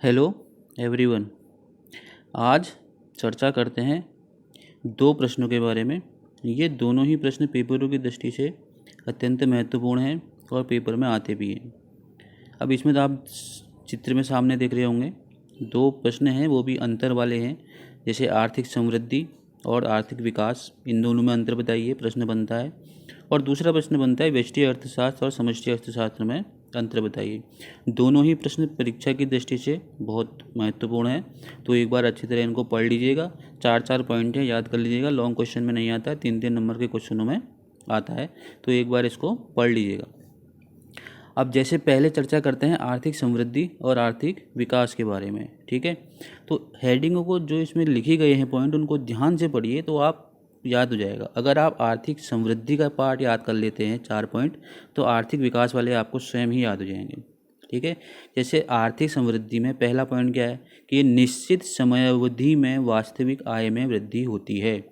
Hello everyone. आज चर्चा करते हैं दो प्रश्नों के बारे में। ये दोनों ही प्रश्न पेपरों की दृष्टि से अत्यंत महत्वपूर्ण हैं और पेपर में आते भी हैं। अब इसमें तो आप चित्र में सामने देख रहे होंगे, दो प्रश्न हैं, वो भी अंतर वाले हैं। जैसे आर्थिक समृद्धि और आर्थिक विकास, इन दोनों में अंतर बताइए प्रश्न बनता है। और दूसरा प्रश्न बनता है व्यष्टि अर्थशास्त्र और समष्टि अर्थशास्त्र में अंतर बताइए। दोनों ही प्रश्न परीक्षा की दृष्टि से बहुत महत्वपूर्ण है, तो एक बार अच्छी तरह इनको पढ़ लीजिएगा। 4-4 पॉइंट है, याद कर लीजिएगा। लॉन्ग क्वेश्चन में नहीं आता है, 3-3 नंबर के क्वेश्चनों में आता है, तो एक बार इसको पढ़ लीजिएगा। अब जैसे पहले चर्चा करते हैं आर्थिक समृद्धि और आर्थिक विकास के बारे में, ठीक है। तो हेडिंगों को जो इसमें लिखे गए हैं पॉइंट, उनको ध्यान से पढ़िए तो आप याद हो जाएगा। अगर आप आर्थिक समृद्धि का पार्ट याद कर लेते हैं 4 पॉइंट, तो आर्थिक विकास वाले आपको स्वयं ही याद हो जाएंगे, ठीक है। जैसे आर्थिक समृद्धि में पहला पॉइंट क्या है कि निश्चित समयावधि में वास्तविक आय में वृद्धि होती है।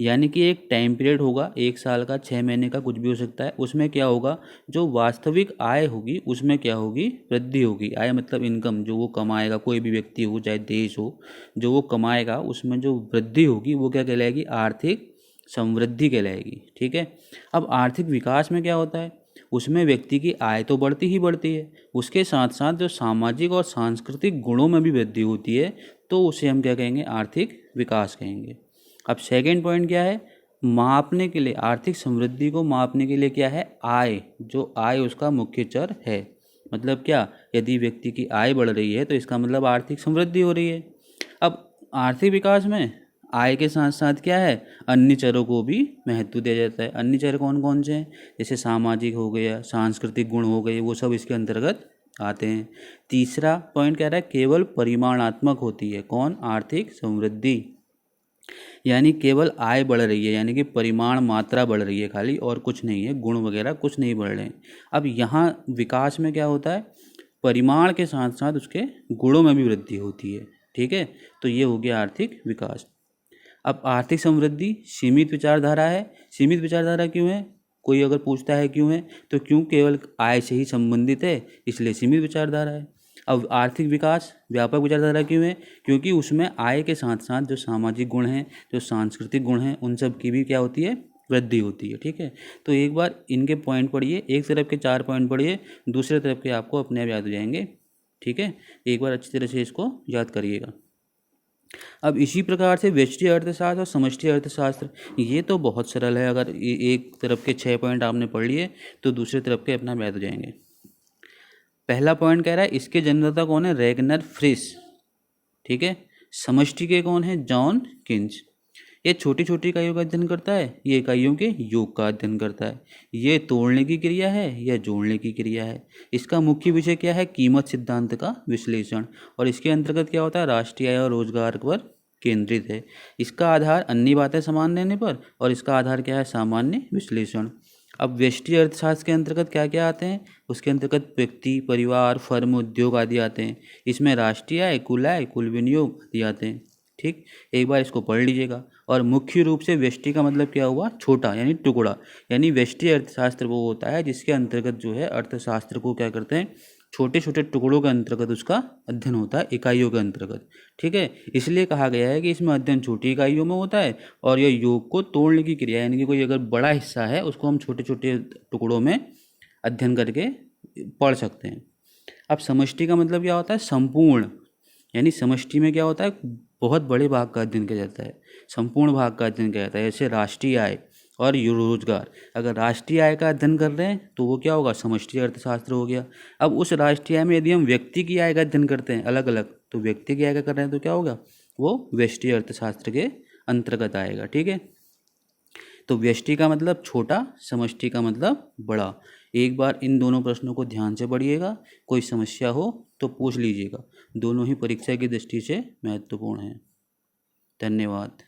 यानी कि एक टाइम पीरियड होगा, 1 साल का, 6 महीने का, कुछ भी हो सकता है। उसमें क्या होगा, जो वास्तविक आय होगी उसमें क्या होगी, वृद्धि होगी। आय मतलब इनकम, जो वो कमाएगा, कोई भी व्यक्ति हो चाहे देश हो, जो वो कमाएगा उसमें जो वृद्धि होगी वो क्या कहलाएगी, आर्थिक समृद्धि कहलाएगी, ठीक है। अब आर्थिक विकास में क्या होता है, उसमें व्यक्ति की आय तो बढ़ती ही बढ़ती है, उसके साथ साथ जो सामाजिक और सांस्कृतिक गुणों में भी वृद्धि होती है, तो उसे हम क्या कहेंगे, आर्थिक विकास कहेंगे। अब सेकेंड पॉइंट क्या है, मापने के लिए, आर्थिक समृद्धि को मापने के लिए क्या है, आय, जो आय उसका मुख्य चर है। मतलब क्या, यदि व्यक्ति की आय बढ़ रही है तो इसका मतलब आर्थिक समृद्धि हो रही है। अब आर्थिक विकास में आय के साथ साथ क्या है, अन्य चरों को भी महत्व दिया जाता है। अन्य चर कौन कौन से हैं, जैसे सामाजिक हो गया, सांस्कृतिक गुण हो गए, वो सब इसके अंतर्गत आते हैं। तीसरा पॉइंट कह रहा है केवल परिमाणात्मक होती है, कौन, आर्थिक समृद्धि। यानी केवल आय बढ़ रही है, यानी कि परिमाण, मात्रा बढ़ रही है खाली, और कुछ नहीं है, गुण वगैरह कुछ नहीं बढ़ रहे हैं। अब यहाँ विकास में क्या होता है, परिमाण के साथ साथ उसके गुणों में भी वृद्धि होती है, ठीक है। तो ये हो गया आर्थिक विकास। अब आर्थिक समृद्धि सीमित विचारधारा है। सीमित विचारधारा क्यों है, कोई अगर पूछता है क्यों है, तो क्यों केवल आय से ही संबंधित है, इसलिए सीमित विचारधारा है। अब आर्थिक विकास व्यापक विचारधारा क्यों है, क्योंकि उसमें आय के साथ साथ जो सामाजिक गुण हैं, जो सांस्कृतिक गुण हैं, उन सब की भी क्या होती है, वृद्धि होती है, ठीक है। तो एक बार इनके पॉइंट पढ़िए, एक तरफ के 4 पॉइंट पढ़िए, दूसरे तरफ के आपको अपने आप याद हो जाएंगे, ठीक है। एक बार अच्छी तरह से इसको याद करिएगा। अब इसी प्रकार से व्यष्टि अर्थशास्त्र और समष्टि अर्थशास्त्र, ये तो बहुत सरल है। अगर एक तरफ के 6 पॉइंट आपने पढ़ लिए तो दूसरे तरफ के अपना याद हो जाएंगे। पहला पॉइंट कह रहा है इसके जन्मदाता कौन है, रेगनर फ्रिस, ठीक है। समष्टि के कौन है, जॉन किंच। ये छोटी छोटी इकाइयों का अध्ययन करता है, ये इकाइयों के योग का अध्ययन करता है। ये तोड़ने की क्रिया है या जोड़ने की क्रिया है। इसका मुख्य विषय क्या है, कीमत सिद्धांत का विश्लेषण। और इसके अंतर्गत क्या होता है, राष्ट्रीय आय और रोजगार पर केंद्रित है। इसका आधार अन्य बातें समान रहने पर, और इसका आधार क्या है, सामान्य विश्लेषण। अब व्यष्टि अर्थशास्त्र के अंतर्गत क्या क्या आते हैं, उसके अंतर्गत व्यक्ति, परिवार, फर्म, उद्योग आदि आते हैं। इसमें राष्ट्रीय आय, कुल विनियोग आदि आते हैं, ठीक। एक बार इसको पढ़ लीजिएगा। और मुख्य रूप से व्यष्टि का मतलब क्या हुआ, छोटा, यानी टुकड़ा। यानी व्यष्टि अर्थशास्त्र वो होता है जिसके अंतर्गत जो है अर्थशास्त्र को क्या करते हैं, छोटे छोटे टुकड़ों के अंतर्गत उसका अध्ययन होता है, इकाइयों के अंतर्गत, ठीक है। इसलिए कहा गया है कि इसमें अध्ययन छोटी इकाइयों में होता है, और यह योग को तोड़ने की क्रिया, यानी कि कोई अगर बड़ा हिस्सा है उसको हम छोटे छोटे टुकड़ों में अध्ययन करके पढ़ सकते हैं। अब समष्टि का मतलब क्या होता है, संपूर्ण। यानी समष्टि में क्या होता है, बहुत बड़े भाग का अध्ययन किया जाता है, संपूर्ण भाग का अध्ययन किया जाता है। जैसे राष्ट्रीय आय और रोजगार, अगर राष्ट्रीय आय का अध्ययन कर रहे हैं तो वो क्या होगा, समष्टि अर्थशास्त्र हो गया। अब उस राष्ट्रीय आय में यदि हम व्यक्ति की आय का अध्ययन करते हैं अलग अलग, तो व्यक्ति की आय का कर रहे हैं तो क्या होगा, वो व्यष्टि अर्थशास्त्र के अंतर्गत आएगा, ठीक है। तो व्यष्टि का मतलब छोटा, समष्टि का मतलब बड़ा। एक बार इन दोनों प्रश्नों को ध्यान से पढ़िएगा, कोई समस्या हो तो पूछ लीजिएगा। दोनों ही परीक्षा की दृष्टि से महत्वपूर्ण हैं। धन्यवाद।